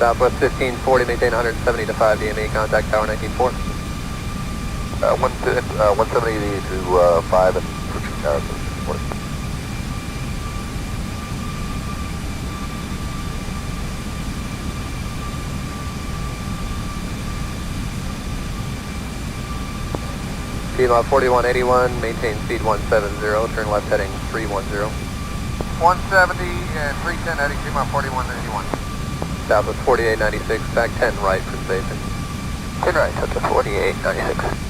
Southwest 1540, maintain 170 to 5 DME, contact tower 194. 170 to 5 and approaching tower 194. Piedmont 4181, maintain speed 170, turn left heading 310. 170 and 310 heading Piedmont 4181. Southwest 4896, back 10 right for spacing. 10 right, up to 4896.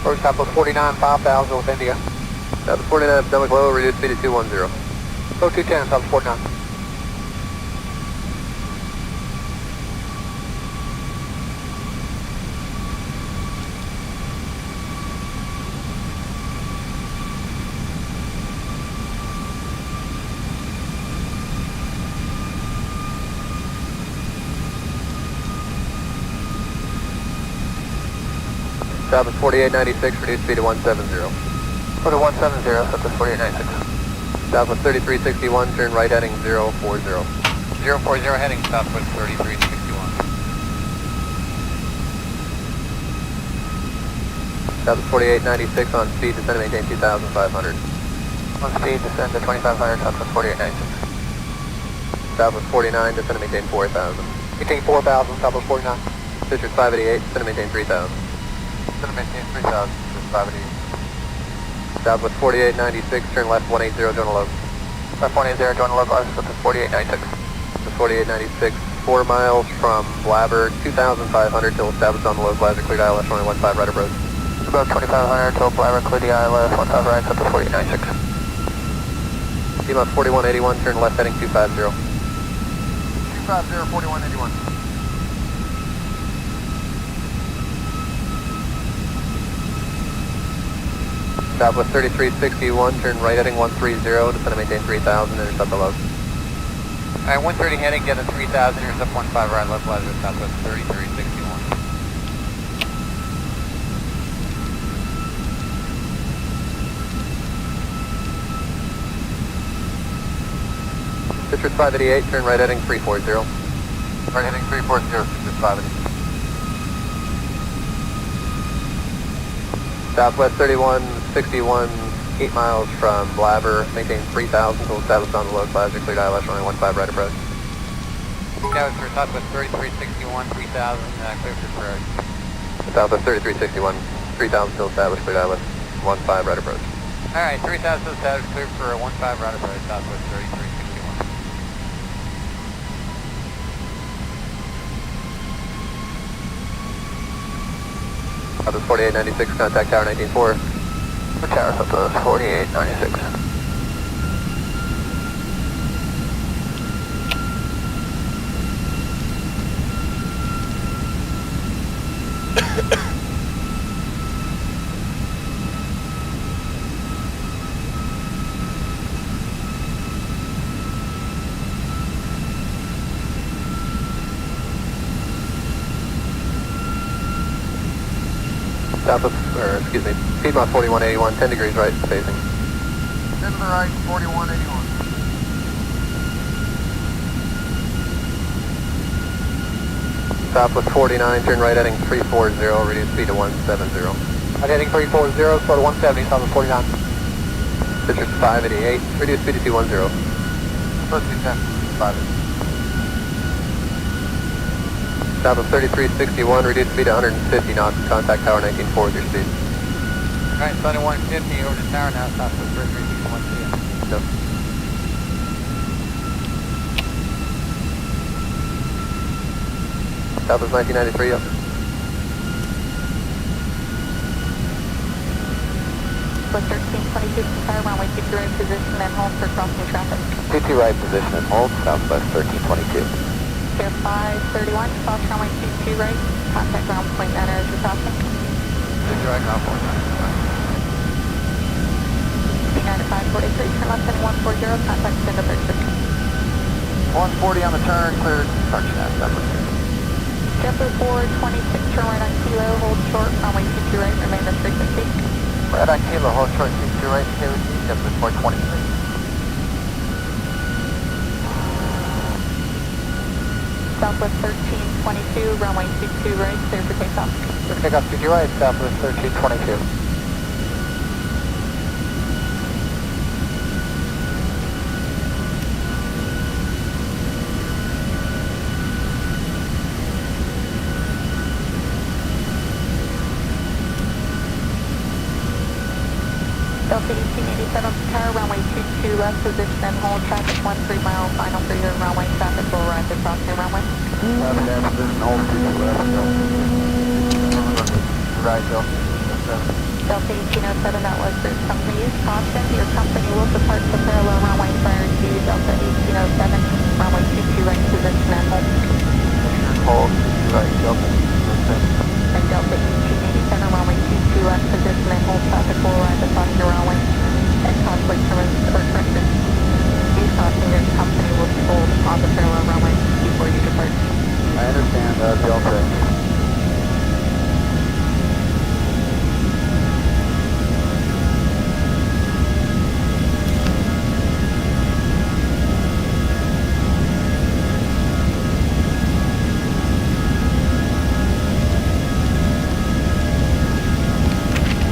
First Southwest 49, 5000 with India. Southwest 49, stomach low, reduce speed to 210. 0210, Southwest 49. Southwest 4896, reduce speed to 170. Go to 170, Southwest 4896. Southwest 3361, turn right heading 040. 040 heading Southwest 3361. Southwest 4896 on speed, descend and maintain 2500. On speed, descend to 2500, Southwest 4896. Southwest 49, descend and maintain 4000. Maintain 4000, Southwest 49. Citrus 588, descend and maintain 3000. Descend and maintain 3000, Citrus 588. Southwest 4896, turn left 180, join a low. Left 180, join a low, Southwest 4896. The 4896, 4 miles from Blabber, 2500 till established on the low, Blabber, cleared ILS, runway 15 right approach. About 2500 till Blabber, clear the ILS, 15 right, Southwest 4896. Piedmont 4181, turn left heading 250. 250, 4181. Southwest 3361, turn right heading 130, descend and maintain 3000, intercept the low. Alright, 130 heading, get a 3000, intercept 15 right, left Blabber, Southwest 3361. Citrus 588, turn right heading 340. Right heading 340, Citrus 588. Southwest 3161, 8 miles from Blabber, maintain 3000 till established on the low, Blabber, cleared ILS, runway 15 right approach. That was for Southwest 3361, 3000, clear for Prairie. Southwest 3361, 3000 till established, cleared ILS, 15 right approach. Alright, 3000 till established, clear for 15 right approach, Southwest 3361. Southwest 4896, contact tower 194. Tower Southwest 4896. Southwest, or excuse me, Piedmont 4181, 10 degrees right facing. 10 to the right, 4181. Southwest 49, turn right heading 340, reduce speed to 170. Right heading 340, slow to 170, Southwest 49. Citrus 588, reduce speed to 210. Supposed to be 10, 5. Southwest 3361, reduce speed to 150 knots, contact tower 194 with your speed. Alright, Sunny 150 over to tower now, Southwest 3361, see ya. No. Southwest 1993, up. West 1322, fire runway 22 right position and hold for crossing traffic. 22 right position and hold, Southwest 1322. Pier 531, cross runway 22 right, contact ground point 9 as you're crossing. Victor, right, ground point 9. United 543, turn left heading 140, contact extend departure. 140 on the turn, cleared, departure now, departure. JetBlue 426, turn right on Kilo, hold short, runway 22 right, remain at frequency. Right on Kilo, hold short, 22 right, stay with me, JetBlue 423. Southwest 1322, runway 22 right, clear for takeoff. Clear for takeoff, 22 right, Southwest 1322. Delta 1887 car, runway 22 left, position and hold, traffic 13 mile, final for your runway, traffic will arrive across your runway. Traffic and position, hold 22 left, right, Delta. Delta 1807, that was Bruce Company use caution. Your company will depart the parallel runway prior to Delta 1807, runway 22 right, position and hold. Hold 22 right, Delta 1807. And Delta 1887, runway 22 left, position and hold, traffic will arrive across your runway. And conflict or correction. Use caution, your company will hold on the parallel runway before you depart. I understand, Delta.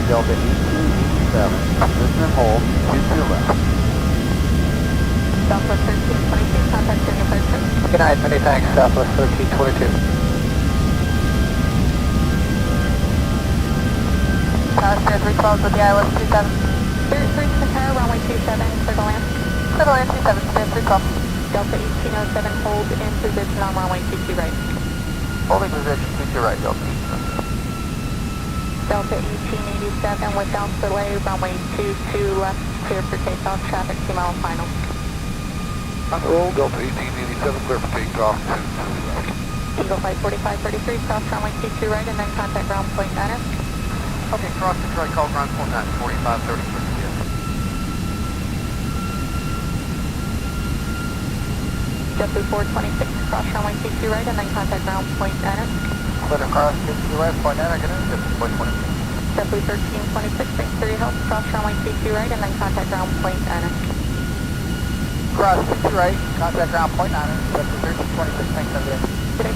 Delta 1887, position and hold, 22 left. Southwest 1322, contact your departure. Good night, many thanks, Southwest 1322. Tower Spirit 312 with the ILS 27. Spirit 3 to the tower, runway 27, clear to land. Clear to land 27, Spirit 312. Delta 1807, hold in position on runway 22 right. Holding position, 22 right, Delta. Delta 1887 without delay, runway 22 left, clear for takeoff, traffic 2 mile final. Roll, Delta 1887, clear for takeoff, 2 left. Eagle Flight 4533, cross runway 22 right, and then contact ground point 9. Okay, cross Detroit, call ground point 9, 4533. JetBlue 426, cross runway 22 right, and then contact ground point 9. Clear across 22 right, point 9, good news, JetBlue 426. JetBlue 1326, thanks for your help, cross runway 22 right, and then contact ground point 9. Cross 22 right, contact ground point 9, JetBlue 1326, thanks, have a good day. Good day.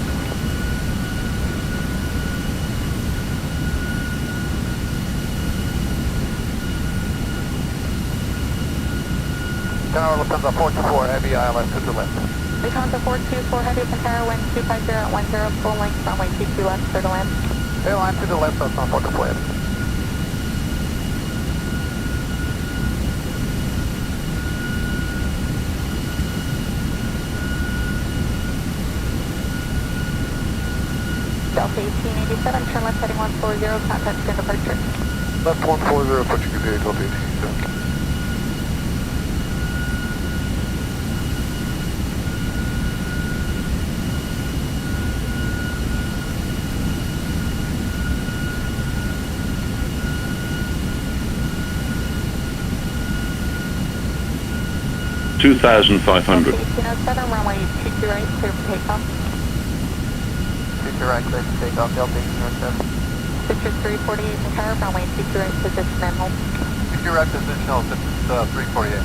Tower Lufthansa 424, heavy ILS to the left. Lufthansa 424, heavy open tower, wind 250 at 10, full length, runway 22 left, clear to land. Airline to the left, that's not 424. Delta 1887, turn left heading 140, contact in departure. Left 140, approaching good Delta 1887. $2,500. 1807, runway 22 right, clear for takeoff. 22 right, clear for takeoff, Delta 1807. Citrus 348 in tower, runway 22 right, position and hold. 22 right, position, hold, 348.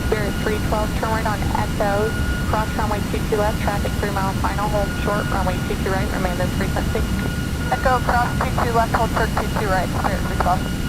Spirit 312, turn right on Echo, cross runway 22 left, traffic 3 mile final, hold short, runway 22 right, remain this frequency. Echo, cross 22 left, hold short 22 right, Spirit 312.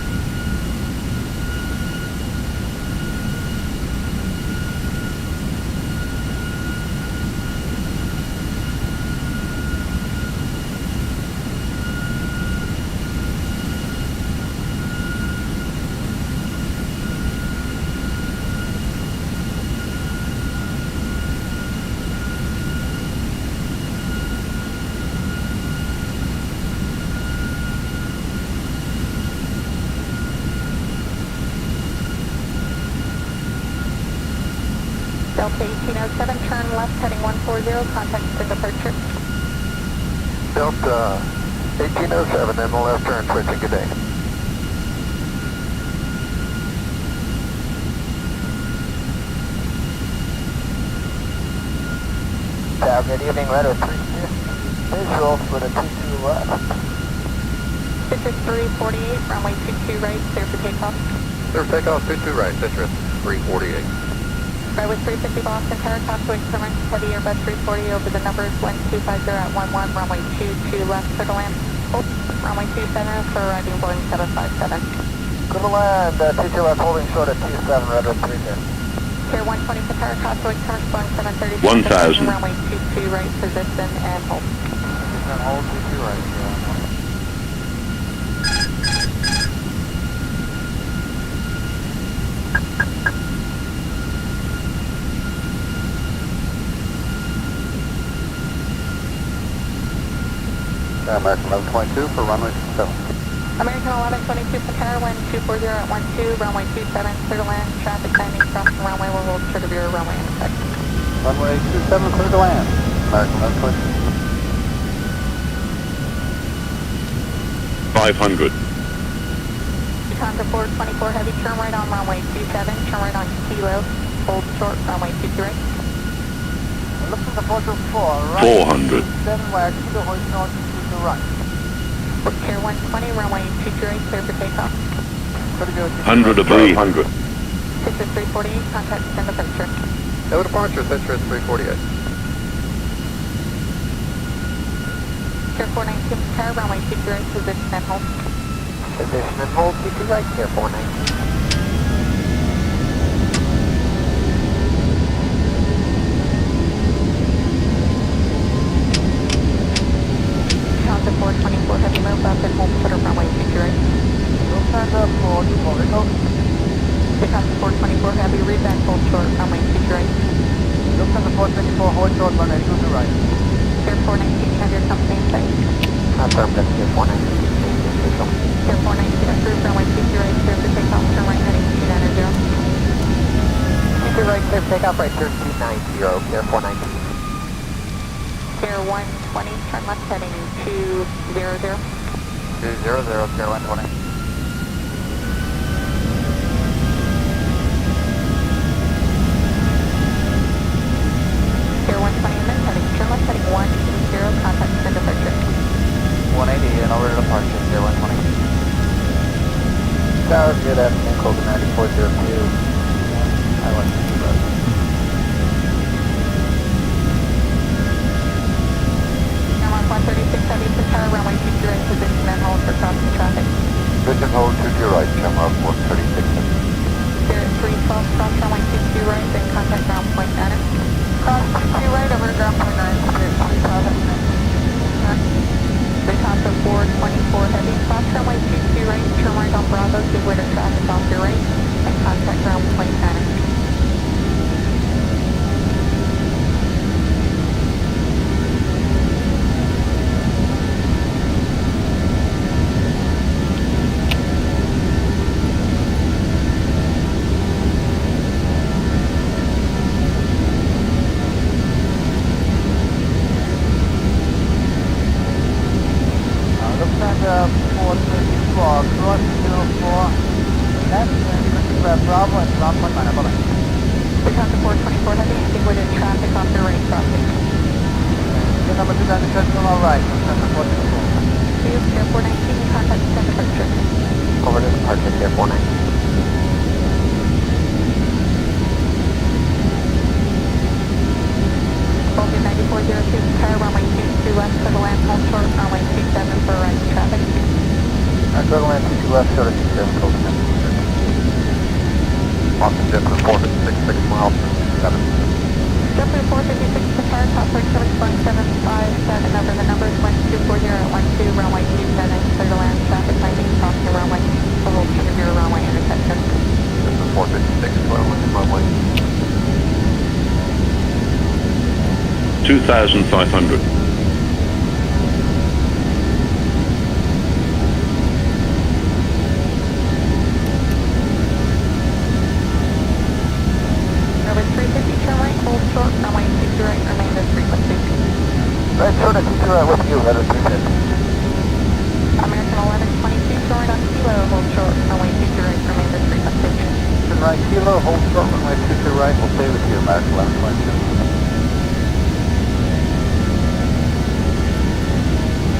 Delta 1807, turn left heading 140, contact to departure. Delta 1807, and the left turn, switching, good day. Good evening, Red 3 visual for the 22 left. Citrus 348, runway 22 right, clear for takeoff. Clear for takeoff, 22 right, Citrus 348. Right with 350 Boston Tower, crosswind current, heavy Airbus 340 over the numbers 1250 at 11, runway 22 left for the land. Oh, runway 27 for arriving Boeing 757. Go to land, 22 left holding short at 27, Red 3 here. Pier 120 for tower, crosswind current, Boeing 737. 1000. Runway 22 right, position and hold. And hold 22 right, American 1122 for runway 27. American 1122 for tower, wind 240 at 12, runway 27, clear to land, traffic timing, crossing runway will hold short of your runway intersection. Runway 27, clear to land. American 1122. 500. Contour 424 heavy, turn right on runway 27, turn right on kilo, hold short, runway 22 right. Look to the 424, right. 400. 7 wire, kilo hoist north to the right. Pier 120, runway 22 right, clear for takeoff. Pretty good. 100 above. 100. Citrus 348, contact send departure. No departure, Citrus 348. Pier 419 for tower, runway 22 right, position and hold. Position and hold, 22 right, Pier 419. Contour 424 heavy, move up and hold short of runway 22 right. Lufthansa 424 Echo. Contour 424 heavy, read back, hold short, runway 22 right. Lufthansa 424, hold short, runway to the right. Pier 419, have your company in sight. Confirm that Pier 419. Pier 419 approved, runway 22 right, clear for takeoff, turn right heading 290. 22 right, clear for takeoff, right, turn 290, Pier 419. Pier 120, turn left heading 200. 200, Pier 120. Pier 120 and then heading, turn left heading 180, contact send departure. 180 and over to departure, Pier 120. Tower, good afternoon, Colton 9402. I want to see that. Airmark 136 heavy for tower, runway 22 right, position and hold for crossing traffic. Position hold 22 right, Airmark 136. Spirit 312, cross runway 22 right, then contact ground point 9. Cross 22 right, over to ground point 9, Spirit 312. Contour 424 heavy, cross runway 22 right, turn right on Bravo, give way to traffic off your right, and contact ground point 9. Lufthansa 434, cross 04, left, and grab Bravo and ground point 9, bye-bye. Contour 424 heavy, give way to traffic off your right crossing. Pier number 2 down the terminal right, Lufthansa 424. Pier 419, contact send departure. Over to departure, Pier 419. Vulcan 9402, tower runway 22 left for the land, hold short, runway 27 for right traffic. Go to land 22 left, short of 27, Colton 9402. Austin Jet for 466 miles from 7. Jumper 456 for tower, top right service 1757 over the numbers 1240 at 12, runway 27, clear to land, traffic timing, cross the runway, will hold short of your runway intersection. This is 456, runway. 2,500. Number 350, turn right, Right, Shona, 22 right with you, weather 310. American 1122, short on Kilo, hold short, runway 22 right, remain at 356. Right, Kilo, hold short, runway 22 right, we'll stay with you, American 1122.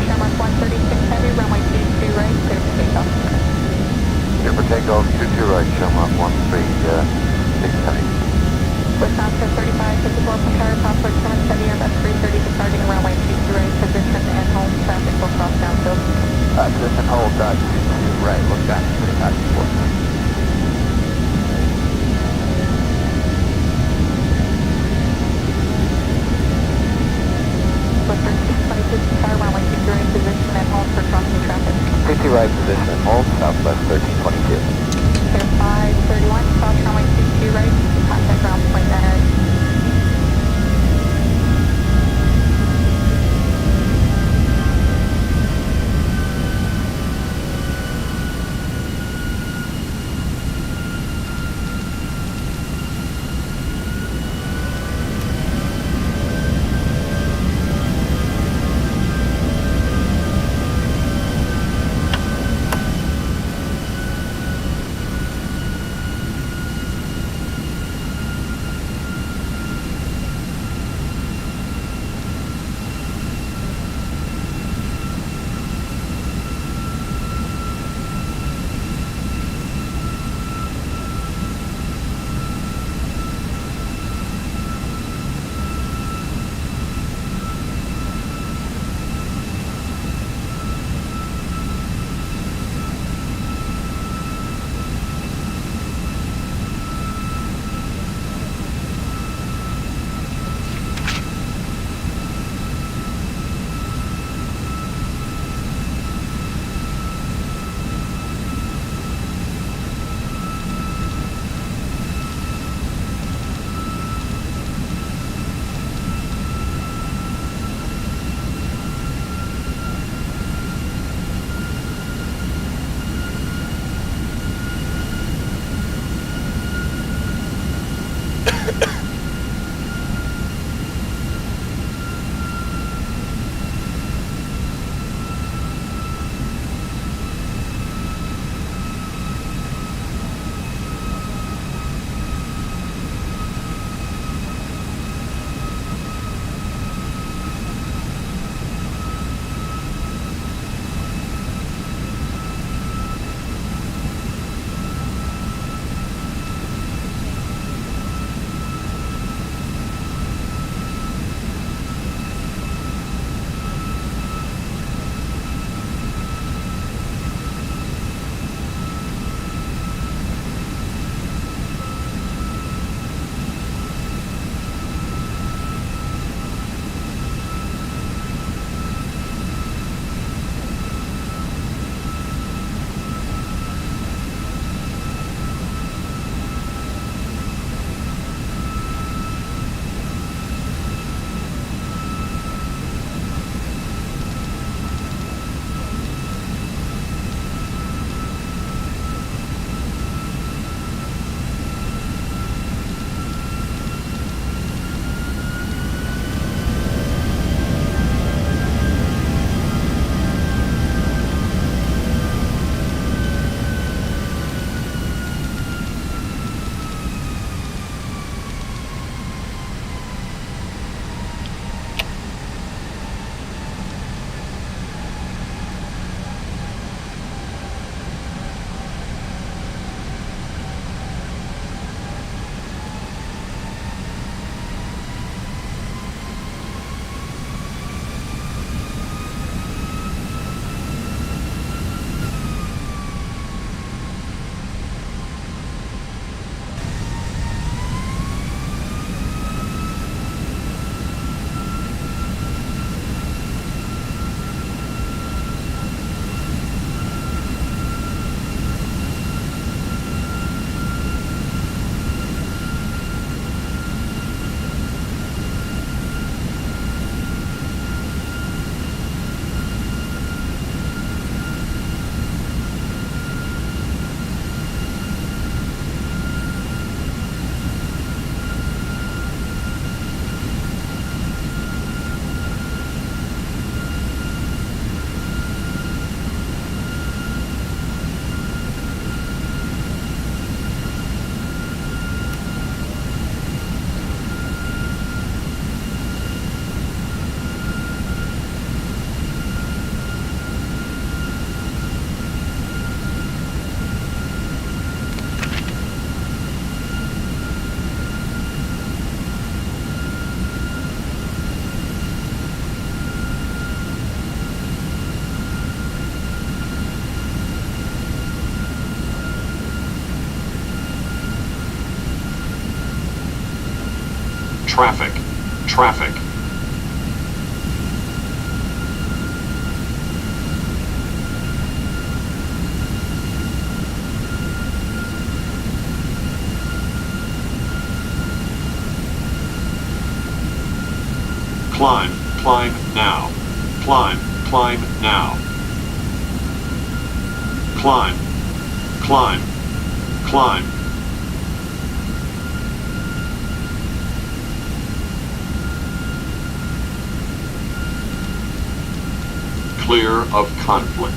Shamrock 136 heavy, runway 22 right, clear for takeoff. Clear for takeoff, 22 right, Shamrock 136 heavy. Wisconsin 3554 from Tower, Passport Terminal Heavy Airbus 330 departing runway 22 right, position and hold, traffic will cross downfield. Position hold, 22 right, look back, 3554. With 1322 from Tower, runway 22 right, position and hold for crossing traffic. 22 right, position and hold, southwest 1322. Clear 531, cross runway 22 right, contact ground point ahead. Traffic. Traffic. Climb. Climb now. Climb. Climb now. Climb. Climb. Climb. Clear of conflict.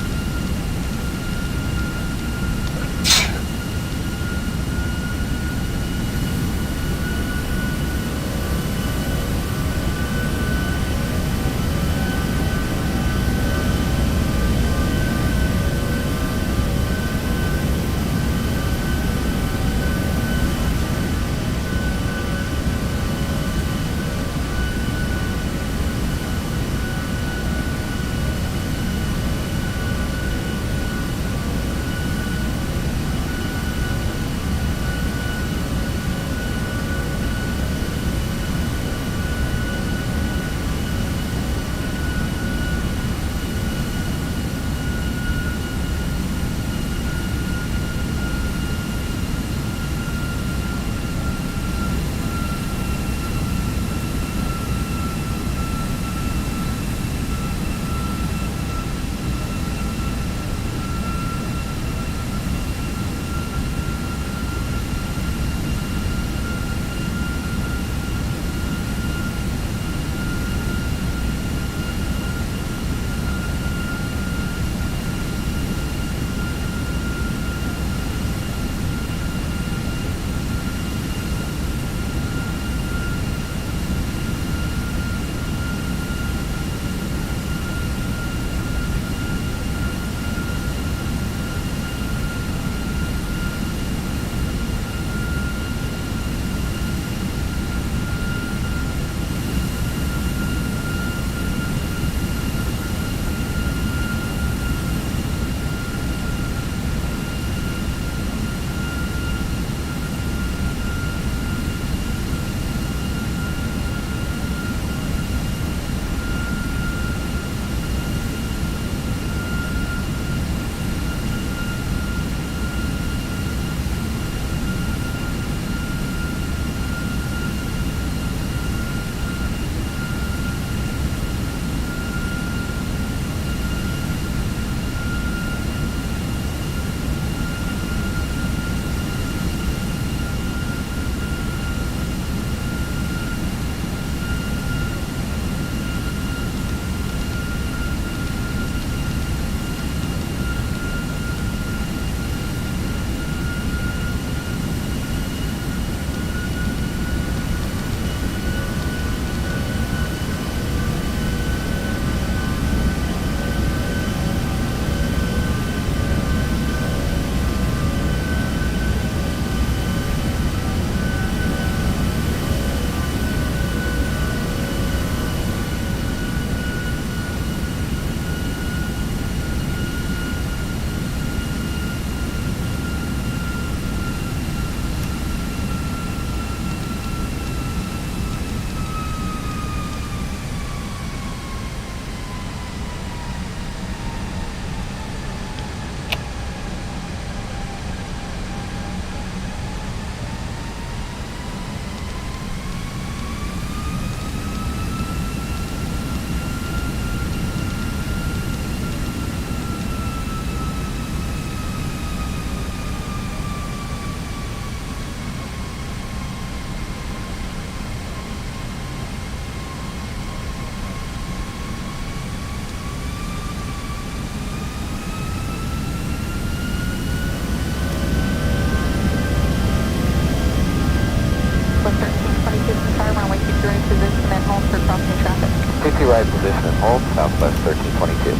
right position and hold, southwest 1322.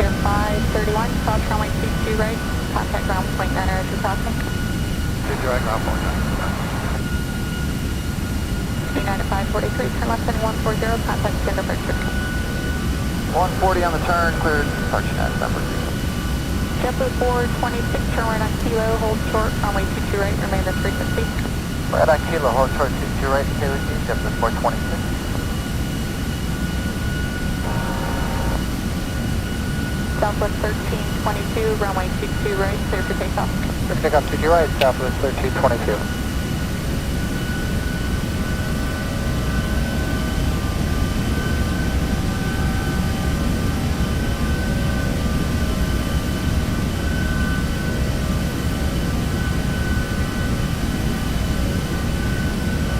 Air 531, South runway 22 right, contact ground point 9 as you're passing. 22 right, ground point 9. United 543, turn left heading 140, contact Cinder Picture. 140 on the turn, cleared, departure net, number. JetBlue 426, turn right on Kilo, hold short, runway 22 right, remain at frequency. Red Kilo, hold short 22 right, stay with you, step to 426. Southwest 1322, runway 22 right, clear for takeoff. Clear for takeoff 22 right, Southwest 1322.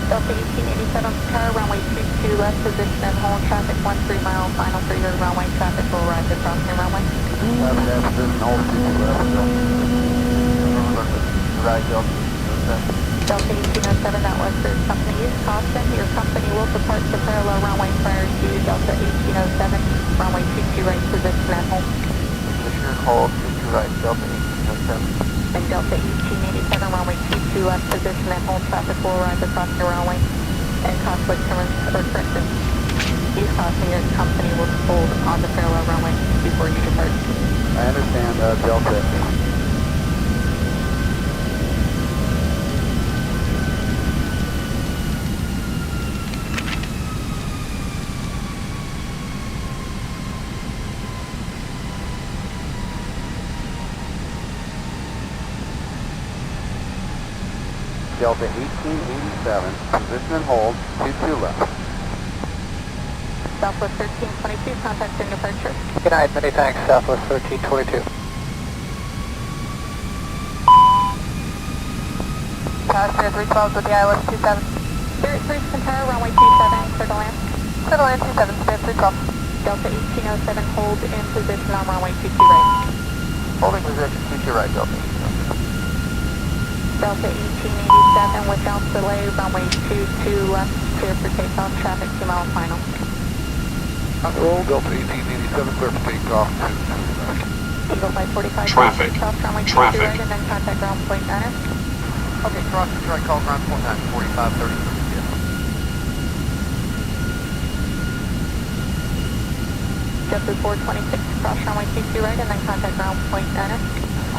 Delta 1887 car, runway 22 left, position and hold traffic 13 mile, final for your runway traffic will arrive across your runway. Position, hold 22 left. Right, Delta 1807, that was for company use. Caution, your company will depart the parallel runway prior to Delta 1807, runway 22 right, position and hold. Position and hold 22 right, Delta 1807. And Delta 1887, runway 22 left, position and hold traffic will arrive across your runway and conflict turns or correction. Use caution, your company will hold on the parallel runway before you depart. I understand, Delta. Delta 1887, position and hold, 22 left. Southwest 1322, contact and departure. Good night, many thanks, Southwest 1322. Passenger 312 with the ILS 27. Spirit 3 Centara, runway 27, clear to land. Clear to land 27, Spirit 312. Delta 1807, hold in position on runway 22 right. Holding position, 22 right, Delta 1807. Delta 1887, without delay, runway 22 left, clear for takeoff, traffic 2 mile final. Roll, Delta 1887, clear for takeoff, Eagle 545, Traffic. cross runway 22 Traffic. right, and then contact ground point 9. Okay, cross Detroit, call ground point 9, 4530. JetBlue 426, cross runway 22 right, and then contact ground point 9.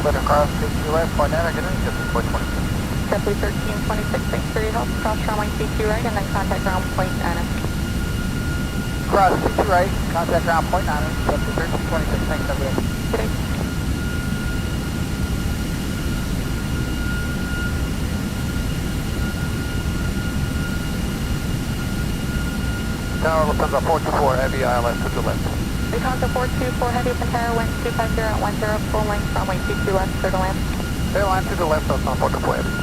clear across 22 right, point 9, get in, get to 426. JetBlue 1326, thanks for your help, cross runway 22 right, and then contact ground point 9. Cross 22 right, contact ground point 9, JetBlue 1326, thanks, everybody. Good day. Tower Lufthansa 424, heavy ILS to the left. Lufthansa 424, heavy Centara, wind 250 at 10, full length, runway 22 left, clear to land. Airlines to the left, so it's not 424 heavy.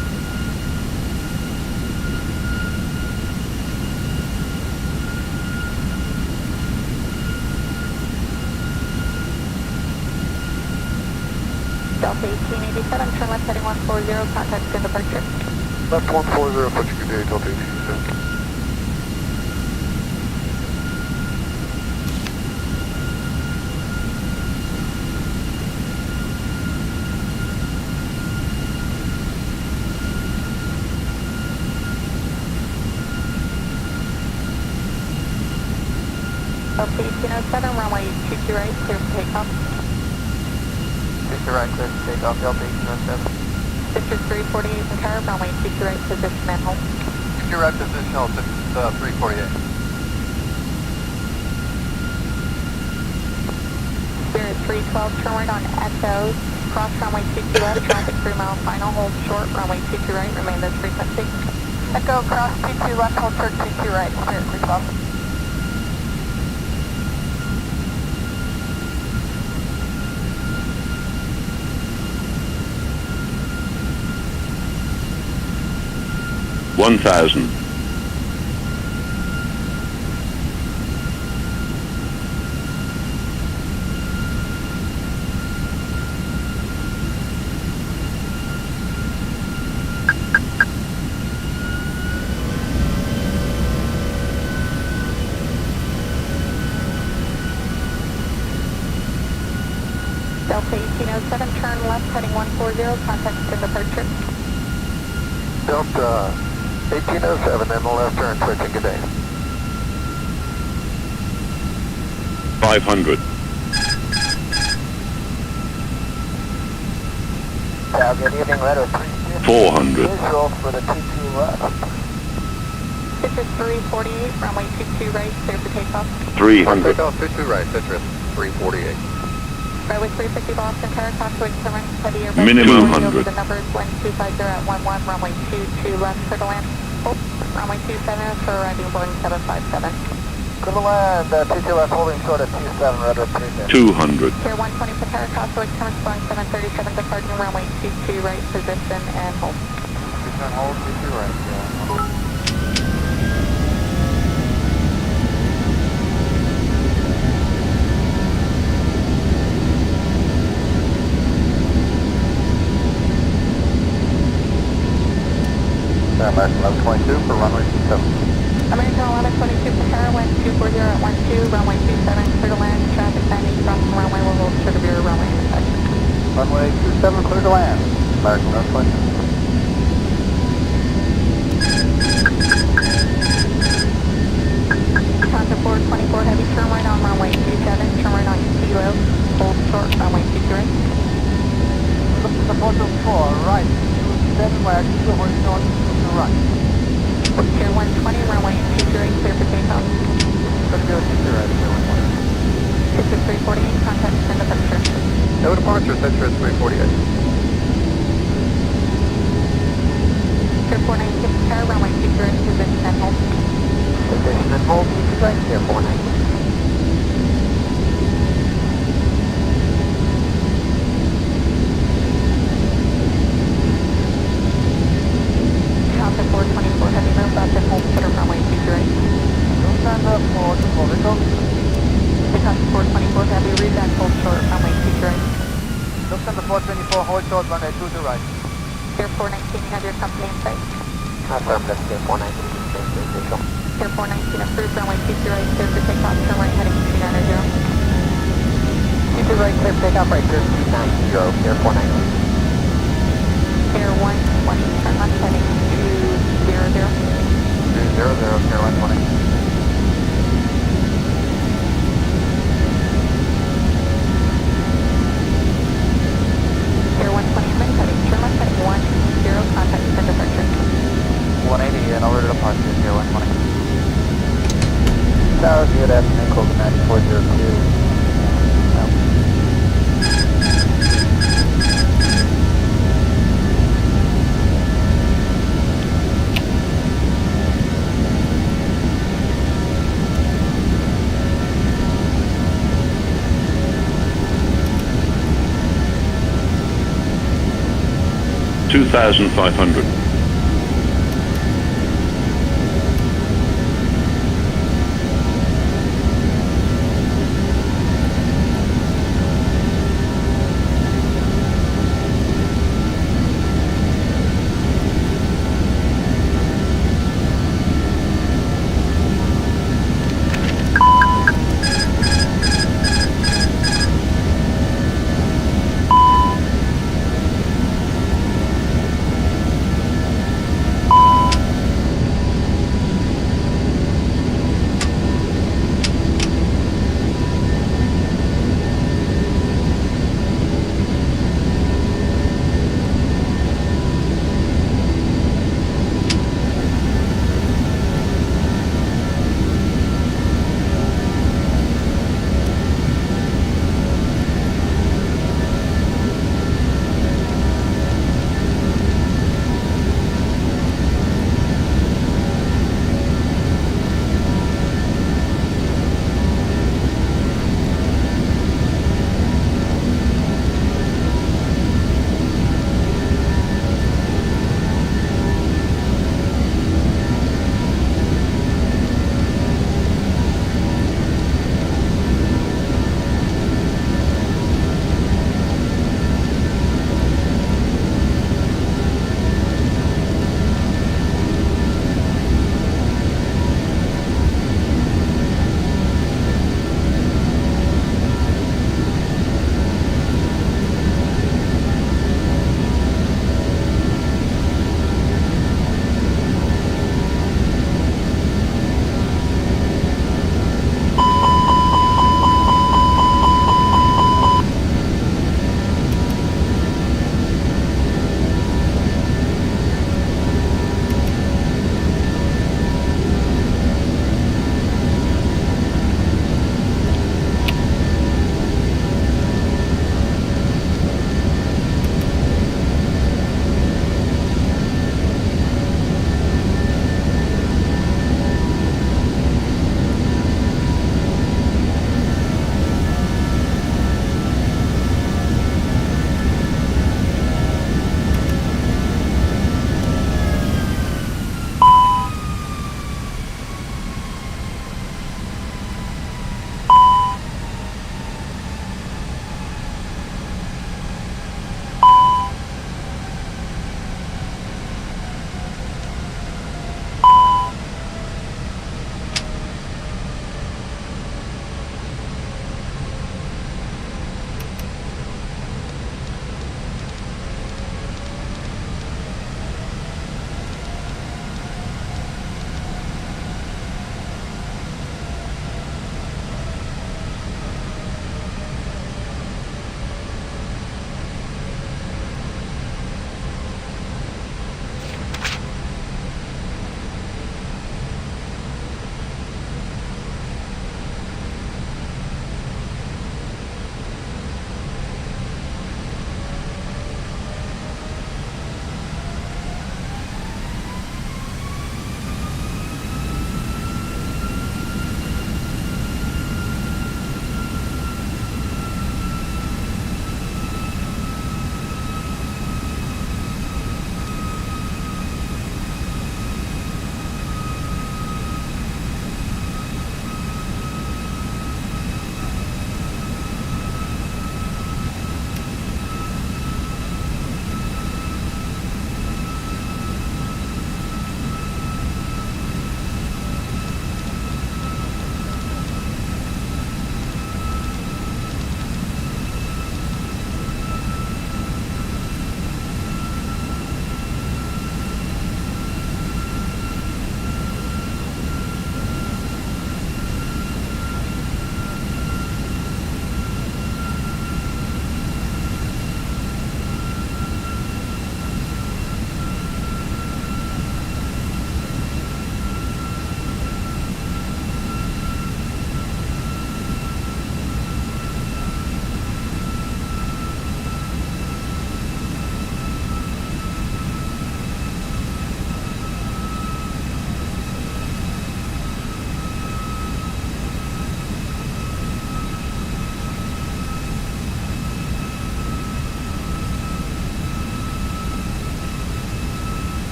Delta 1887, turn left heading 140, contact good departure. Left 140, approaching good day, Delta 1887. Delta 1807, runway 22 right, clear for takeoff. 22 right, clear to take off, Delta 1807. District 348 Centara, runway 22 right, position and hold. 22 right, position, hold, 348. Spirit 312, turn right on Echo, cross runway 22 left, traffic 3 mile final, hold short, runway 22 right, remain this frequency. Echo, cross 22 left, hold short 22 right, Spirit 312. $1,000. Delta 1807, turn left heading 140, contact in departure. Delta 1807, then the left turn, switching good day. 500. Good evening, letter 350. 400. Visual for the 228. left. Citrus 348, runway 22 right, clear for takeoff. 300. Takeoff 22 right, Citrus 348. Runway 350 Boston, Tower, crosswind clearance, heavy air. Minimum Over 100. the numbers 1250 at 11, runway 22 left, clear to land. Hold, runway 27 for arriving Boeing 757. Clear to land, 22 left, holding short at 27, red with 3 200. Pier 120 for Tower, crosswind clearance, Boeing 737 departing runway 22 right, position and hold. Return hold, 22 right. Yeah. 1122 for runway 27. American 1122 for Tower, wind 240 at 12, runway 27, clear to land, traffic 90, crossing runway, will hold short of your runway intersection. Runway 27 clear to land. American 1122. Contour 424 heavy, turn right on runway 27, turn right on kilo, hold short runway 23 right. Look to the photo 4, right. 27 where you were north to the right. Pier 120, runway 23 right, clear for takeoff. Gonna go to the right, Pier 120. Citrus 348, contact and departure. No departure, Citrus 348. Pier 496 Tower, runway 23 right, position and hold. Position and hold, right here, 490. Contour 424 heavy, move up and hold short of runway 23 right. Don't stand up for the Vico. Contour 424 heavy, reback, hold short runway 23 right. Look to the 424, hold short, runway 2 to right. Pier 419, you have your company in sight. Affirmative, Pier 419, visual. Pier 419 approved, runway 23 right, clear for takeoff, turn right heading 290. 22 right, clear for takeoff, right here, 290, Pier 419. Pier 120, turn left heading 200. 200, Pier 120. Pier 120 main heading, turn left heading 10, contact for departure. 180 and over to departure, Pier 120. Tower, good afternoon, code 9402. 2,500.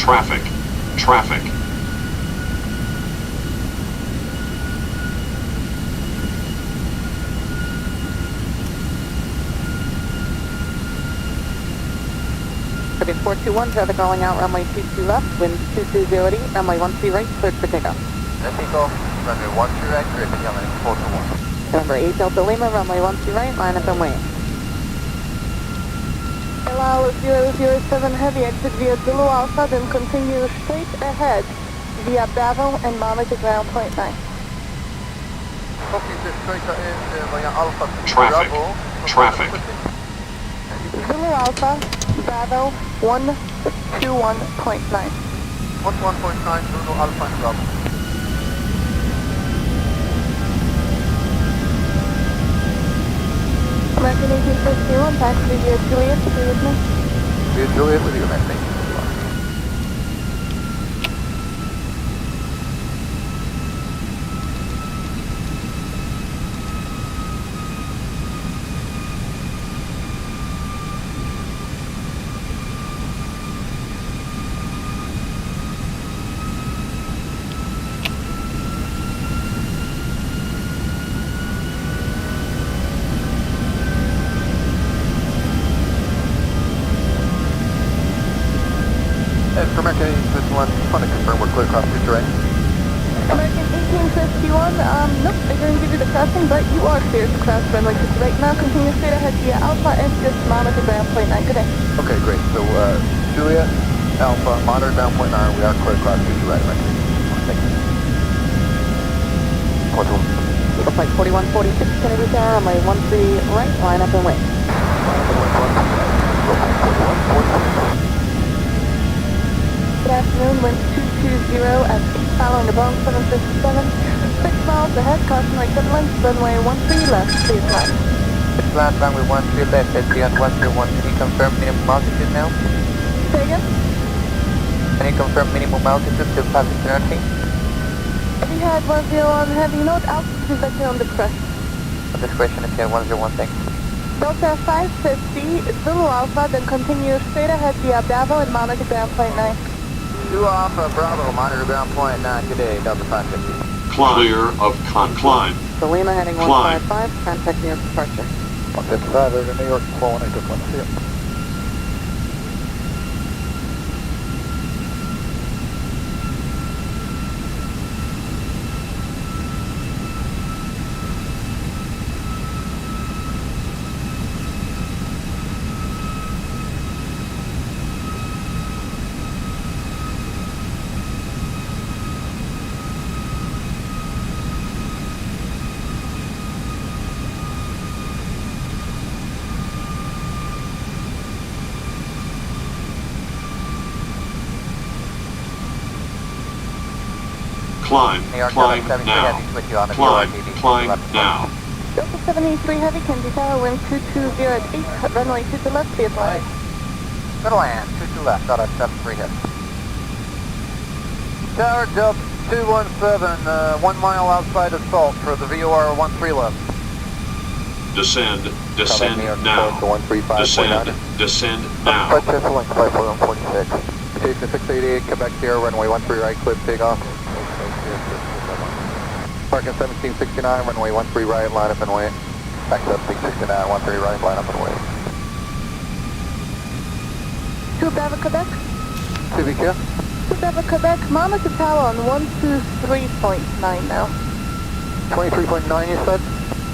Traffic. Traffic. Philippine 421, traffic calling out runway 22 left, wind 2208, runway 13 right, cleared for takeoff. Mexico, runway 13 right, clear to Yamaha 421. Number 8 Delta Lima, runway 13 right, line up and wait. Allow 007 heavy, exit via Zulu Alpha, then continue straight ahead via Bravo and monitor ground point 9. Copy, straight ahead via Alpha. Traffic. Traffic. Zulu Alpha, Bravo 121.9. 11.9, Zulu Alpha and Bravo. American 1851, taxi via Juliet, stay with me. Via Juliet with you, thank you. For American 1851, just want to confirm we're clear across the terrain. American 1851, nope, I didn't give you the crossing, but you are clear to cross runway 2 right now. Continue straight ahead via Alpha and just monitor ground point 9 today. Okay, great. So, Juliet, Alpha, monitor ground point 9, we are clear across the right, American 1851. Thank you. Flight 4146, Kennedy Tower, runway 13 right, line up and wait. Good afternoon, wind 220 at 8 following the Boeing 757. 6 miles ahead, cautionary turbulence, runway 13 left, please land. Land runway 13 left, SDN 131. Can you confirm minimum altitude now? Say again? Can you confirm minimum altitude to passenger entry? We had 10 on heavy note, altitude is actually on discretion. On discretion, SDN 101, thanks. Delta 550, Zulu Alpha, then continue straight ahead via Bravo and monitor ground point 9. Zulu Alpha, Bravo, monitor ground point 9 today, Delta 550. Clear of climb. So Lima heading Climb. 155, contact New York departure. 155 over to New York, 418, see you. Climb. New York Climb 73 now. Heavy with you on the Climb. PRTV. Climb now. Delta 73 Heavy, Kennedy Tower, wind 220 at 8, runway 2 to left, please land. Good land, 2 left, got a 73 heavy. Tower Delta 217, 1 mile outside of Salt for the VOR 13 left. Descend. Descend now. Descend. Descend now. Flight test link, flight 4146. Station 688, Quebec Sierra, runway 13 right, clip takeoff. Parking 1769, runway 13 right, line up and wait. Back to 1769, 13 right, line up and wait. 2 Bravo Quebec. 2BQ. 2 Bravo Quebec, monitor tower on 123.9 now. 23.9 you said?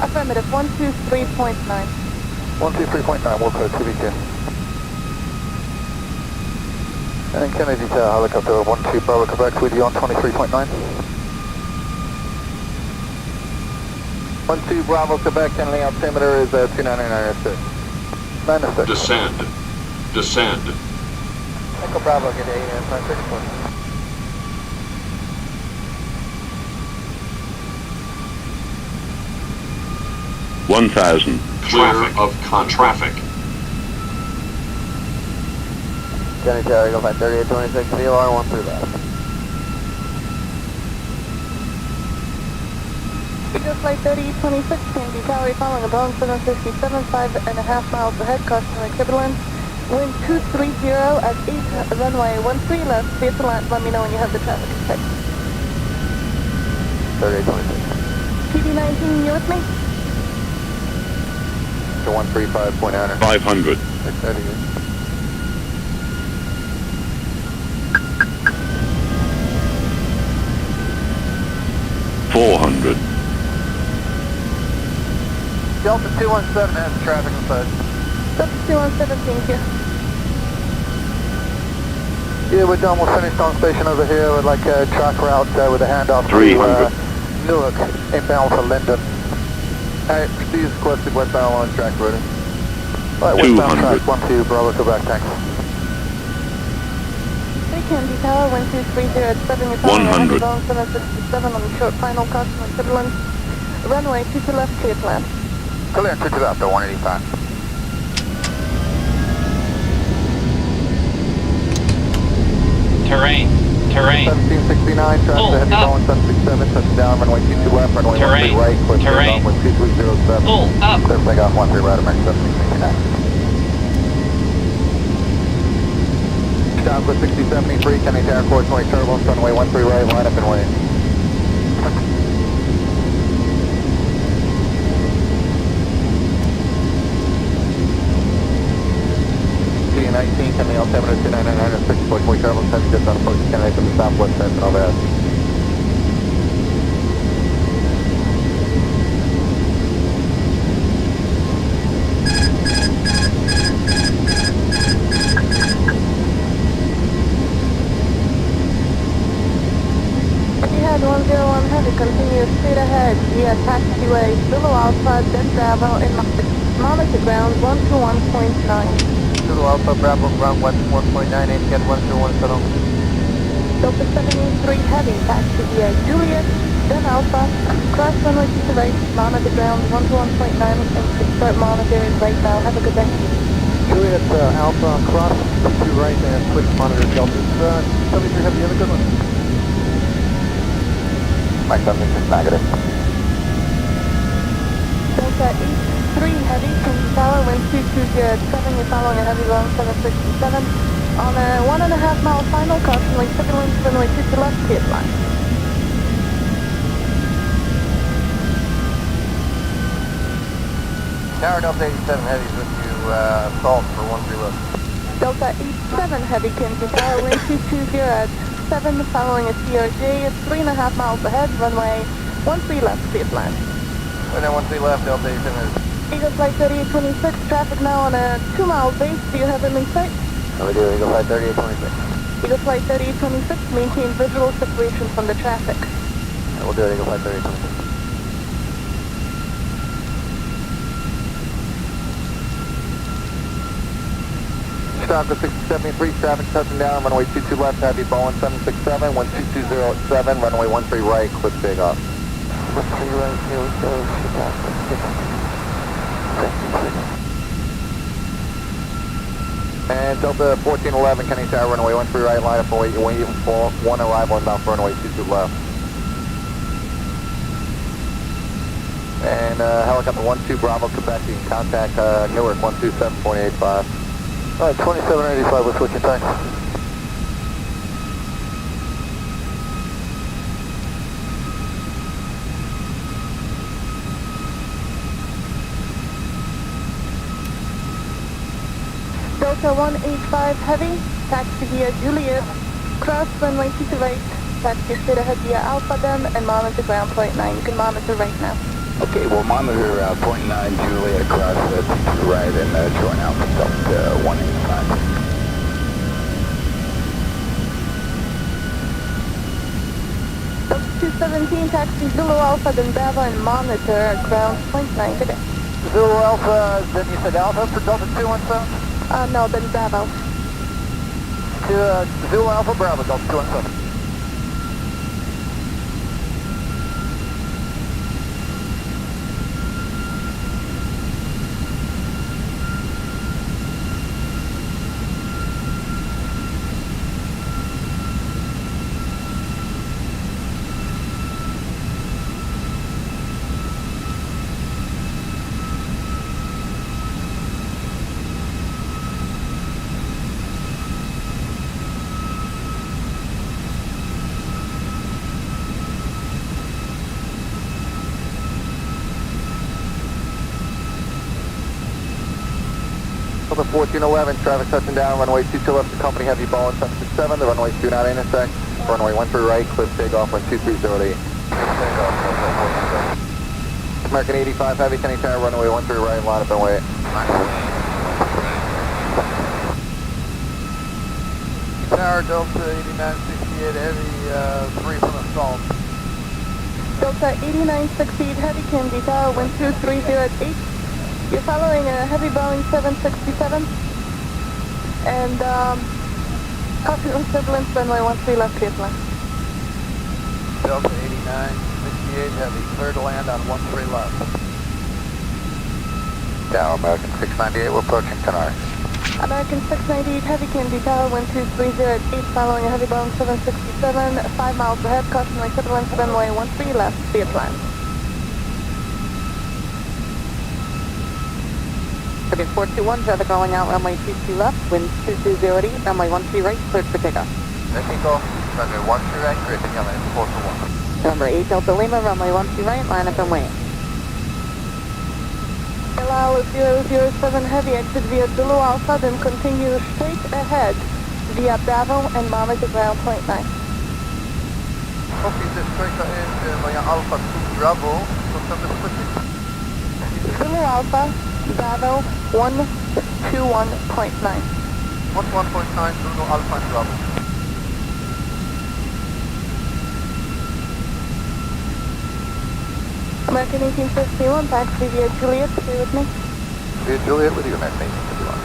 Affirmative, 123.9. 123.9, we'll code 2BQ. And Kennedy Tower, helicopter 12 Bravo Quebec with you on 23.9. 12 Bravo Quebec, Kennedy altimeter is 299.6. 906. Descend. Descend. Echo Bravo, get 8 1,000. Clear of traffic. Kennedy Tower, go by 3826, VOR 13 left. Eagle Flight 3826, Kennedy Tower, following a Boeing 757, 5.5 miles ahead, cautionary turbulence, Wind 230 at 8, runway 13 left, clear to land. Let me know when you have the traffic in sight. 3826. PD19, you with me? To 135.9. 500. 630. 400. Delta 217 has the traffic inside. Delta 217, thank you. Yeah, we're done. We'll finish on station over here with like a track route with a handoff 300. to Newark, inbound for Linden. Alright, proceed as requested westbound on track routing. Alright, westbound 200. track 12, Bravo, Quebec, thanks. 3 Candy Tower, 1230 at 7, you're 100. 767 on the short final caution with turbulence. Runway 22 left, clear to land. Clear, 22 left, 185. Terrain, terrain, 1769, traffic Pull heavy up. going 767, touching down, runway 22 left, runway 13 Terrain, right, clear terrain. with 2307. pull up, Clear flag off 13 right, American 1769. Stop with 6073, Kenny Tower, course 20 turbulence, runway 13 right, line up and wait. T19, Kenny L 7029996, course 20 turbulence, heavy just on approach Kennedy from the southwest, that's an overhead. Etihad 101 Heavy, continue straight ahead via taxiway, Zulu Alpha, then Bravo, and monitor ground 121.9. Zulu Alpha, Bravo, ground 1.98, get 1217. Delta 783 Heavy, taxi via Juliet, then Alpha, cross runway to right, monitor ground 121.9, and start monitoring right now. Have a good day. Juliet, Alpha, cross, 2 right, and switch monitor Delta. 73 Heavy, have a good one. Mike 76 negative. Delta 83 Heavy, Candy Tower, wind 220 at 7, you're following a heavy long 767. On a 1.5 mile final, caution link turbulence, runway 22 left, clear to land. Tower Delta 87 Heavy is with you, salt for 13 left. Delta 87 Heavy, Candy Tower, wind 220 at 7, following a CRJ, 3.5 miles ahead, runway 13 left, clear to land. And then 13 left, Delta 87 is. Eagle Flight 3826, traffic now on a 2 mile base, do you have him in sight? How we do, Eagle Flight 3826. Eagle Flight 3826, maintain visual separation from the traffic. We'll do it, Eagle Flight 3826. Stock with 6073, traffic touching down, runway 22 left, heavy Boeing 767, 12207, runway 13 right, quick take off. 13 right, here we go, and Delta 1411, Kenny Tower, runway 13 right, line up for waiting for one arrival inbound for runway 22 left. And helicopter 12 Bravo, Quebec, you can contact Newark 127.85. Alright, 2785, we're switching time. Delta 185 Heavy, taxi via Juliet, cross runway 22 right, taxi straight ahead via Alpha then, and monitor ground point 9. You can monitor right now. Okay, we'll monitor point 9 Juliet across the T2 right and join Alpha Delta 185. Delta 217, taxi Zulu Alpha, then Bravo, and monitor ground point 9 today. Zulu Alpha, then you said Alpha for Delta 217? No, then Bravo. Zulu Alpha, Bravo, Delta 217. 1411, traffic touching down, runway 22 left, the company heavy ball in 767, the runway 29 intersect, runway 13 right, clear takeoff, run 2308. American 85 heavy, Kenny Tower, runway 13 right, line up and wait. Tower, Delta 8968 heavy, 3 from the stall. Delta 8968 heavy, Kennedy Tower, wind 230 at 8. You're following a heavy Boeing 767. And, caution on turbulence, runway 13 left, clear to land. Delta 8968 heavy, clear to land on 13 left. Down, American 698, we're approaching Canary. American 698 heavy, Kennedy Tower, wind 230 at 8, following a heavy Boeing 767, 5 miles ahead, caution on turbulence, runway 13 left, clear to land. Okay, 421, traffic rolling out, runway 22 left, wind 2208, runway 13 right, cleared for takeoff. Mexico, runway 13 right, clear to come in 421. Number 8 Delta Lima, runway 13 right, line up and wait. Allow 007 heavy, exit via Zulu Alpha, then continue straight ahead via Bravo and monitor ground point 9. Copy this straight ahead via Alpha 2 Bravo, confirm the switching. Zulu Alpha, Bravo 121.9. 11.9 Zulu Alpha and Bravo. American 1851, taxi via Juliet, stay with me. Via Juliet with you, American 1851.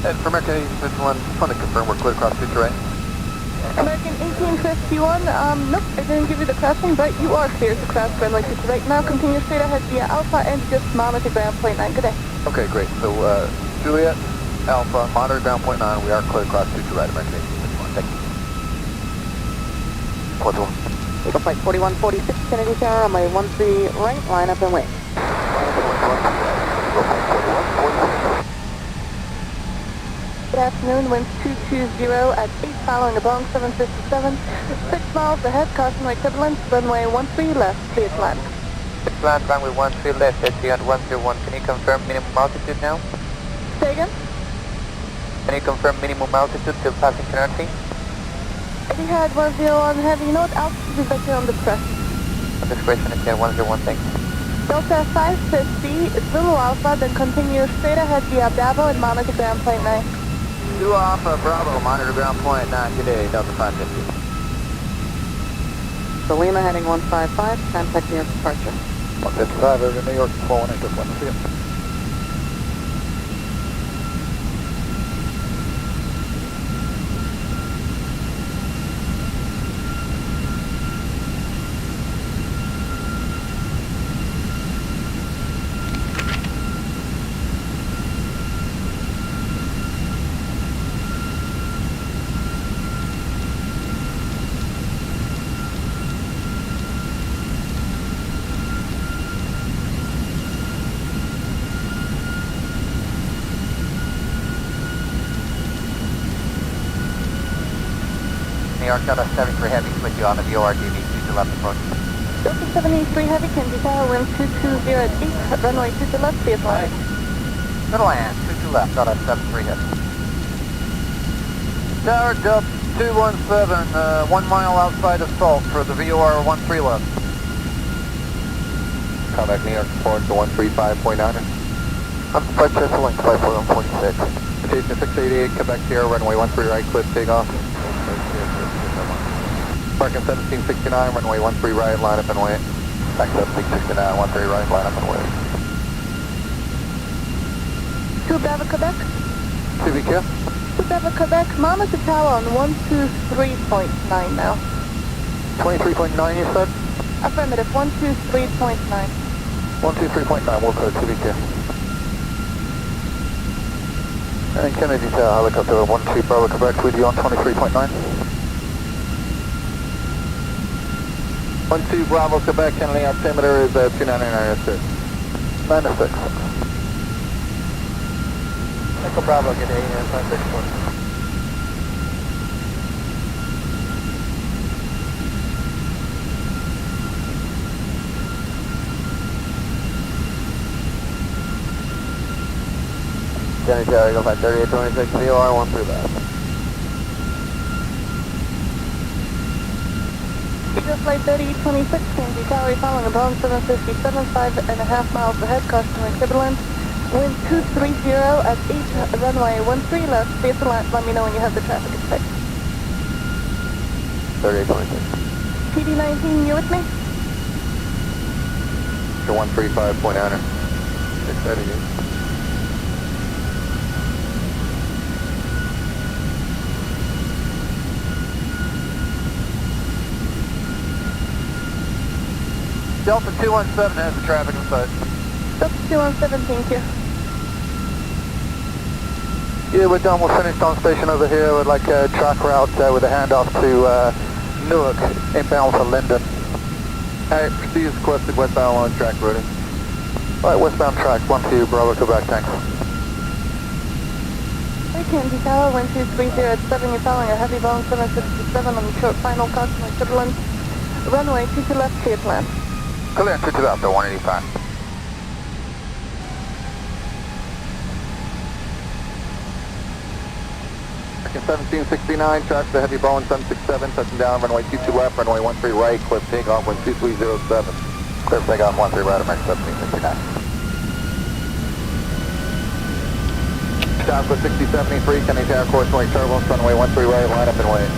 And for American 1851, just want to confirm we're clear across future right? American 1851, nope, I didn't give you the crossing, but you are clear to cross runway 22 right now. Continue straight ahead via Alpha and just monitor ground point 9. Good day. Okay, great. So, Juliet, Alpha, monitor ground point 9, we are clear across future right, American 1851. Thank you. 421. Eagle Flight 4146, Kennedy Tower, runway 13 right, line up and wait. Good afternoon, wind 220 at 8, following a Boeing 757, 6 miles ahead, caution right turbulence, runway 13 left, clear to land. It's land, runway 13 left, SC on 101. Can you confirm minimum altitude now? Say again? Can you confirm minimum altitude till passing Canary? Etihad 101 heavy, note altitude is better on discretion. On discretion, it's 101, thanks. Delta 550, Zulu Alpha, then continue straight ahead via Bravo and monitor ground point 9. Zulu Alpha Bravo, monitor ground point 9, good day, Delta 550. So Lima heading 155, contact near departure. 155 over to New York, 418, just want to see it. New York, Delta 73 Heavy, switch you on the VORDV, 22 left approach. Delta 73 Heavy, Kennedy Tower, wind 220 at 8, runway 22 left, clear to land. Good land, 22 left, Delta 73 Heavy. Tower Delta 217, 1 mile outside of Salt for the VOR 13 left. Contact New York, forward to 135.9. I'm flight Chester Link, flight 4146. Station 688, Quebec Sierra, runway 13 right, clear takeoff. American 1769, runway 13 right, line up and wait. Back 1769, 13 right, line up and wait. 2 Bravo Quebec. CBQ? 2 Bravo Quebec, monitor tower on 123.9 now. 23.9 you said? Affirmative, 123.9. 123.9, we'll code CBQ. And Kennedy Tower, helicopter 12 Bravo Quebec with you on 23.9. 12 Bravo Quebec, Kennedy altimeter is 299.96. 96. Echo Bravo, get AEROSOFT 64. Kennedy Tower, Eagle Flight 3826, VOR 13 left. Eagle Flight 3826, Kennedy Tower, following a Boeing 757, 5.5 miles ahead, cautionary turbulence. Wind 230 at 8, runway 13 left, clear to land, let me know when you have the traffic in sight. 3826. PD19, you with me? To 135.9er. 638. Delta 217 has the traffic in sight. Delta 217, thank you. Yeah, we're done. We'll finish on station over here with like a track route with a handoff to Newark, inbound for Linden. Alright, proceed as requested, westbound on track routing. Alright, westbound track, 12 Bravo Quebec, thanks. Hey, Kennedy Tower, 1230 at 7, you're following a heavy Boeing 767 on the short final, cautionary turbulence. Runway 22 left, clear to land. Clear, 22 left, 185. Second 1769, traffic the heavy Boeing 767, touching down, runway 22 left, runway 13 right, clear takeoff, wind 2307. Clear takeoff, 13 right, American 1769. Stop with 6073, Kennedy Tower, course 20 turbulence, runway 13 right, line up and wait.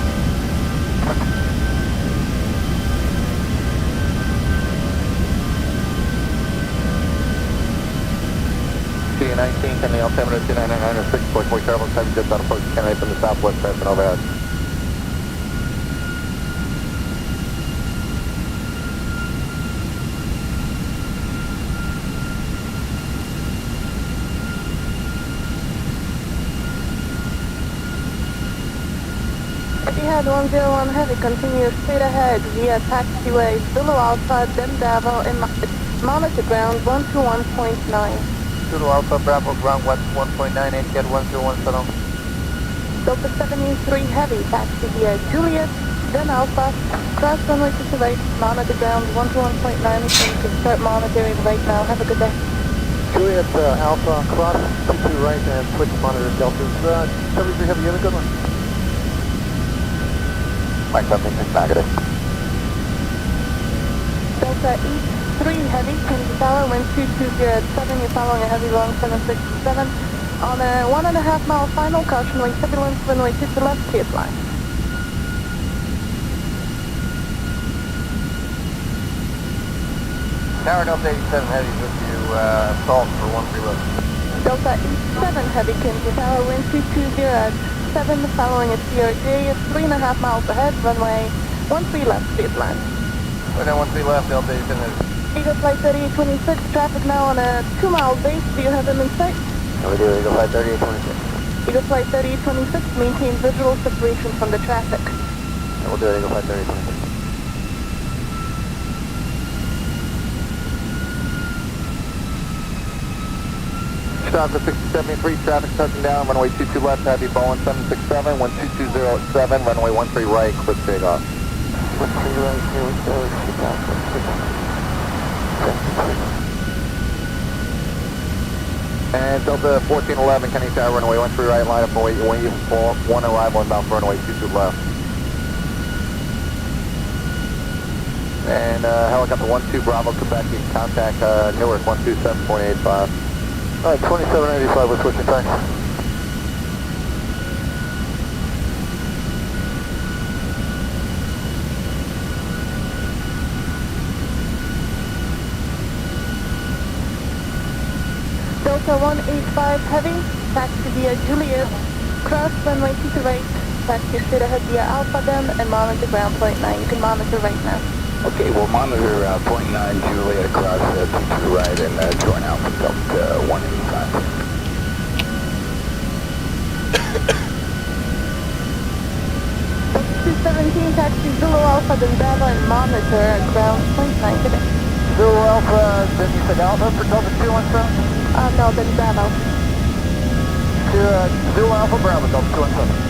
T19, Kennedy altimeter 299.6, point 4 turbulence, heavy jets out approach Kennedy from the southwest, passing overhead. Etihad 101 Heavy, continue straight ahead via taxiway Zulu Alpha, then Bravo, and monitor ground 121.9. Zulu Alpha, Bravo, ground 1.9, Etihad 1017. Delta 73 Heavy, taxi via Juliet, then Alpha, cross runway to the right, monitor ground 121.9, so you can start monitoring right now. Have a good day. Juliet Alpha, cross 22 right and switch monitor Deltas. 73 Heavy, you have a good one. Mike 76 negative. Delta East 3 Heavy, Kennedy Tower, wind 220 at 7, you're following a heavy Boeing 767 on a 1.5 mile final, cautionary turbulence, runway 22 left, clear to line. Tower Delta 87 Heavy with you, salt for 13 left. Delta East 7 Heavy, Kennedy Tower, wind 220 at 7, following a CRJ, 3.5 miles ahead, runway 13 left, clear to line. Runway 13 left, Delta 87 Heavy. Eagle Flight 3826, traffic now on a 2 mile base, do you have them in sight? We do, Eagle Flight 3826. Eagle Flight 3826, maintain visual separation from the traffic. We'll do it, Eagle Flight 3826. Stop at 6073, traffic touching down, runway 22 left, heavy Boeing 767, 12207, runway 13 right, quick takeoff. 13 right, here we go, and Delta 1411, Kennedy Tower, runway 13 right, line up and wait, when you fall, one arrival inbound for runway 22 left. And helicopter 12 Bravo Quebec, you can contact Newark 127.85. Alright, 2785, we're switching thanks. Delta 185 Heavy, taxi via Juliet, cross runway 22 right, taxi straight ahead via Alpha then, and monitor ground point 9. You can monitor right now. Okay, we'll monitor point 9 Juliet across to the right and join Alpha Delta 185. 217, taxi Zulu Alpha, then Bravo and monitor ground .9 today. Zulu Alpha, then you said Alpha for Delta 217? No, then Bravo. Zulu Alpha, Bravo, Delta 217.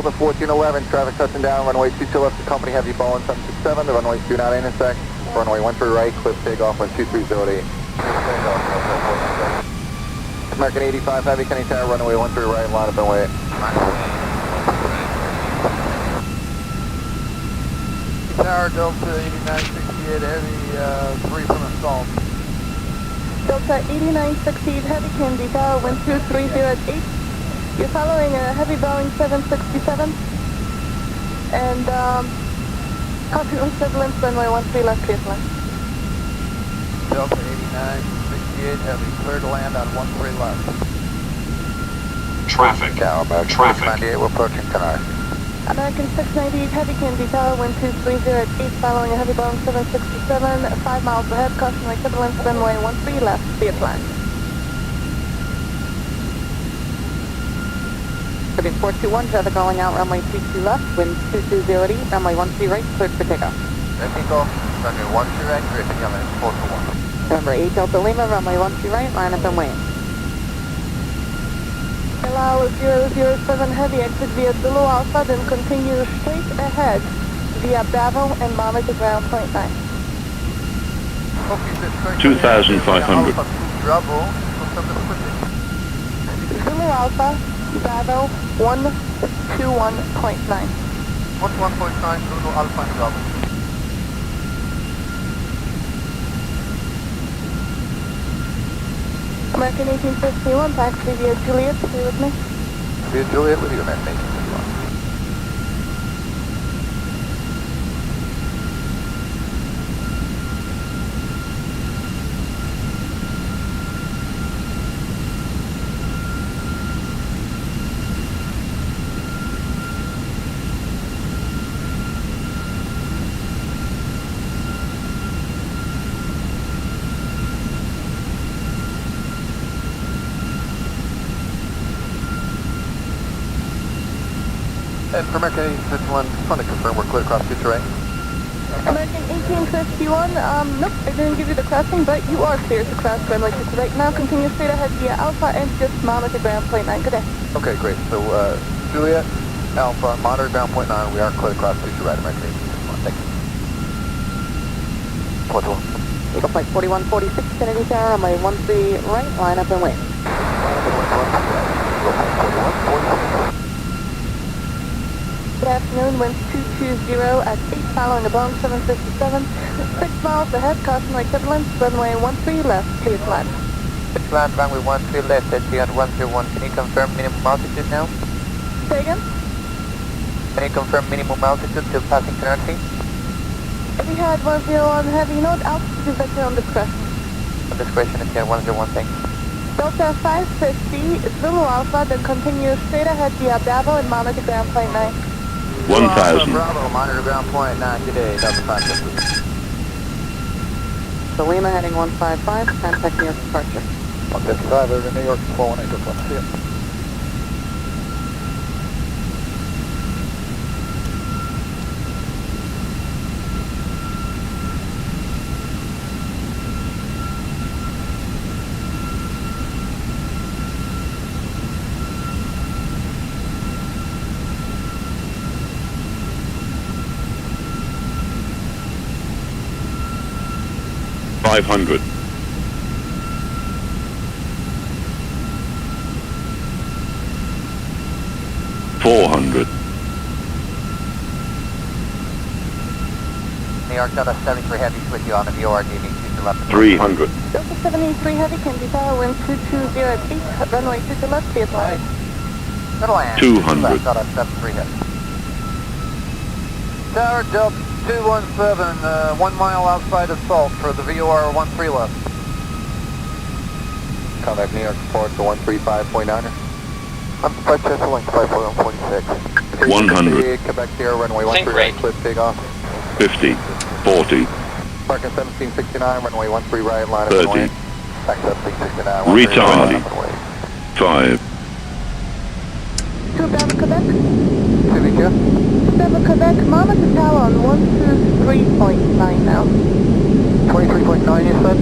The 1411, traffic touching down, runway 22 left, the company heavy Boeing 767, the runways do not intersect, runway 13 right, cliff takeoff on 2308. American 85 Heavy, Kenny Tower, runway 13 right, line up and wait. Tower Delta 8968 Heavy, 3 from assault. Delta 8968 Heavy, Candy Tower, wind 230 at 8. You're following a heavy Boeing 767 and continental turbulence, runway 13 left, clear flight. Delta 8968 Heavy, clear to land on 13 left. Traffic. Traffic. 98, we're approaching tonight. American 698 Heavy, Candy Tower, wind 230 at 8, following a heavy Boeing 767, 5 miles ahead, cautionary turbulence, runway 13 left, clear flight. Philippine 421, traffic rolling out, runway 22 left, wind 2208, runway 13 right, cleared for takeoff. Takeoff, runway 13 right, clear to come in, 421. Number 8 Delta Lima, runway 13 right, line up and wait. Allow 007 Heavy, exit via Zulu Alpha, then continue straight ahead via Bravo and monitor ground .9. 2,500. Bravo, Zulu Alpha, Bravo 121.9. 11.9, Zulu Alpha and Bravo. American 1851, taxi via Juliet, stay with me. Via Juliet with you, American 1851. 1851, just want to confirm we're clear across future right. American 1851, nope, I didn't give you the crossing, but you are clear to cross runway 22 right now. Continue straight ahead via Alpha and just monitor ground .9. Good day. Okay, great. So, Juliet, Alpha, monitor ground .9, we are clear across future right, American 1851. Thank you. What's one? Eagle Flight 4146, Kennedy Tower, runway 13 right, line up and wait. Good afternoon, wind 220 at 8, following a Boeing 757, 6 miles ahead, cautionary turbulence, runway 13 left, clear to land. Land runway 13 left at 101. Can you confirm minimum altitude now? Say again? Can you confirm minimum altitude to passing penalty? We had 101 heavy note, altitude is vector on discretion. On discretion is here 101, thanks. Delta 550, Zulu Alpha, then continue straight ahead via Bravo and monitor ground .9. 1,000. Bravo, monitor ground .9 today, Delta 550. So Lima heading 155, contact New York departure. 155 over to New York, 418, see ya. $500. 400. New York, Delta 73 Heavy's with you on the VOR, DV 2 left. 300. Delta 73 Heavy can be power wind 220 at peak, runway 2 left, be advised. Middle land. 200. Delta 73 Heavy. Tower Delta 217, 1 mile outside of Salt for the VOR 13 left. Contact New York Support to 135.9er. I'm Flight Chester Link 54146. 100. Quebec Sierra runway 13 right, clip takeoff. 50. 40. Parking 1769, runway 13 right, line of 30. runway. Back 1769. Retarding. 5. 2 Bravo Quebec. 2 BQ. 2 Bravo Quebec, monitor tower on 123.9 now. 23.9 you said?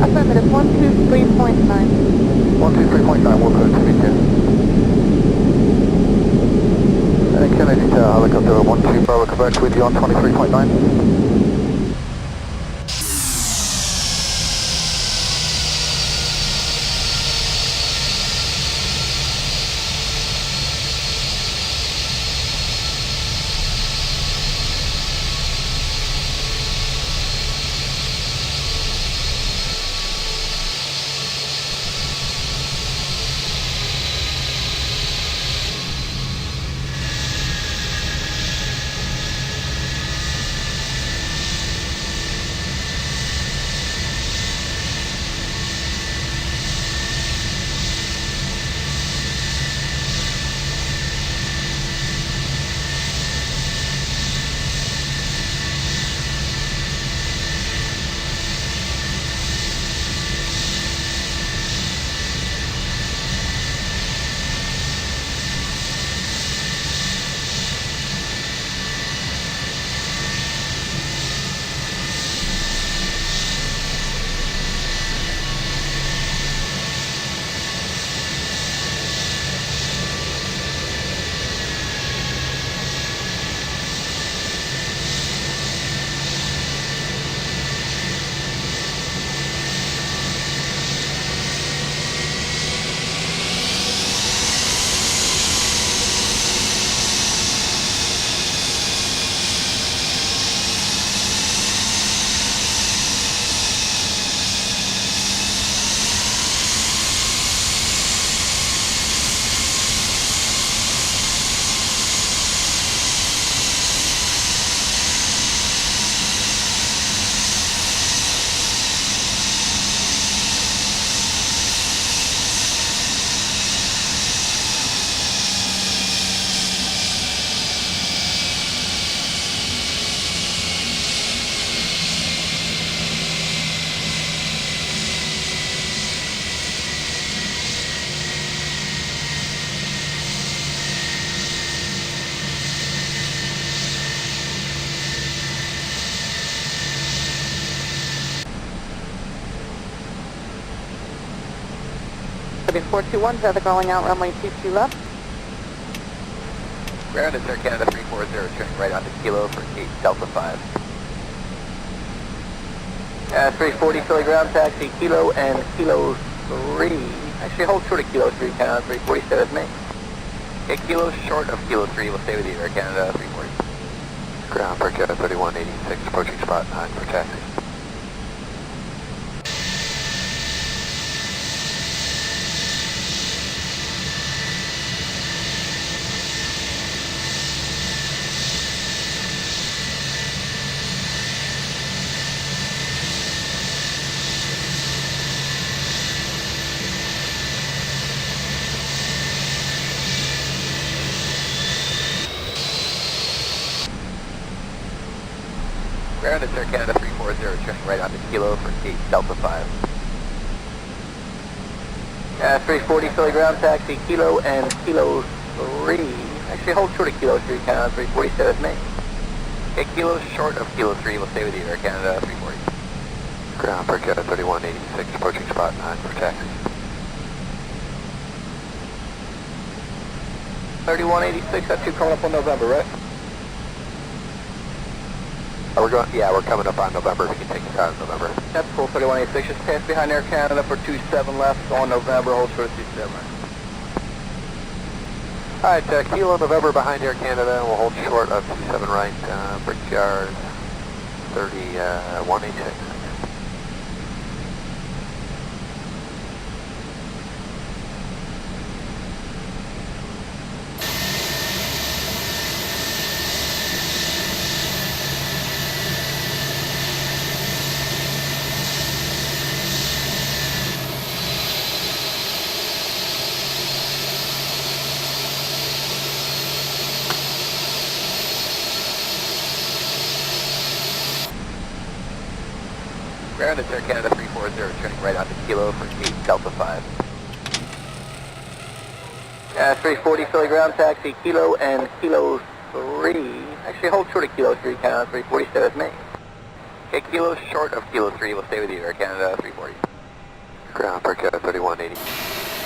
Affirmative, 123.9. 123.9, we'll go to BQ. And Kennedy Tower, helicopter 12 Bravo Quebec with you on 23.9. Philippine 421, traffic rolling out, runway 22 left. Ground is Air Canada 340, turning right onto Kilo for 8 Delta 5. 340 Philly ground taxi, Kilo and Kilo 3. Actually hold short of Kilo 3, Canada 340, stay with me. Okay, Kilo short of Kilo 3, we'll stay with you, Air Canada 340. Ground for Canada 3186, approaching spot 9 for taxi. Ground is Air Canada 340, turning right onto Kilo for 8 Delta 5. 340 Philly ground taxi, Kilo and Kilo 3. Actually hold short of Kilo 3, Canada 340, stay with me. Okay, Kilo short of Kilo 3, we'll stay with you, Air Canada 340. Ground for Canada 3186, approaching spot 9 for taxi. 3186, that's you coming up on November, right? We're coming up on November. We can take your time in November. That's full 3186, just pass behind Air Canada for 27 left on November, hold short of 27 right. Alright, Kilo November behind Air Canada, and we'll hold short of 27 right, Brickyard. 186. Ground is Air Canada 340, turning right onto Kilo for 8 Delta 5. 340 Philly ground taxi, Kilo and Kilo 3. Actually, hold short of Kilo 3, Canada 340, stay with me. Okay, Kilo short of Kilo 3, we'll stay with you, Air Canada 340. Ground, Air Canada 3180.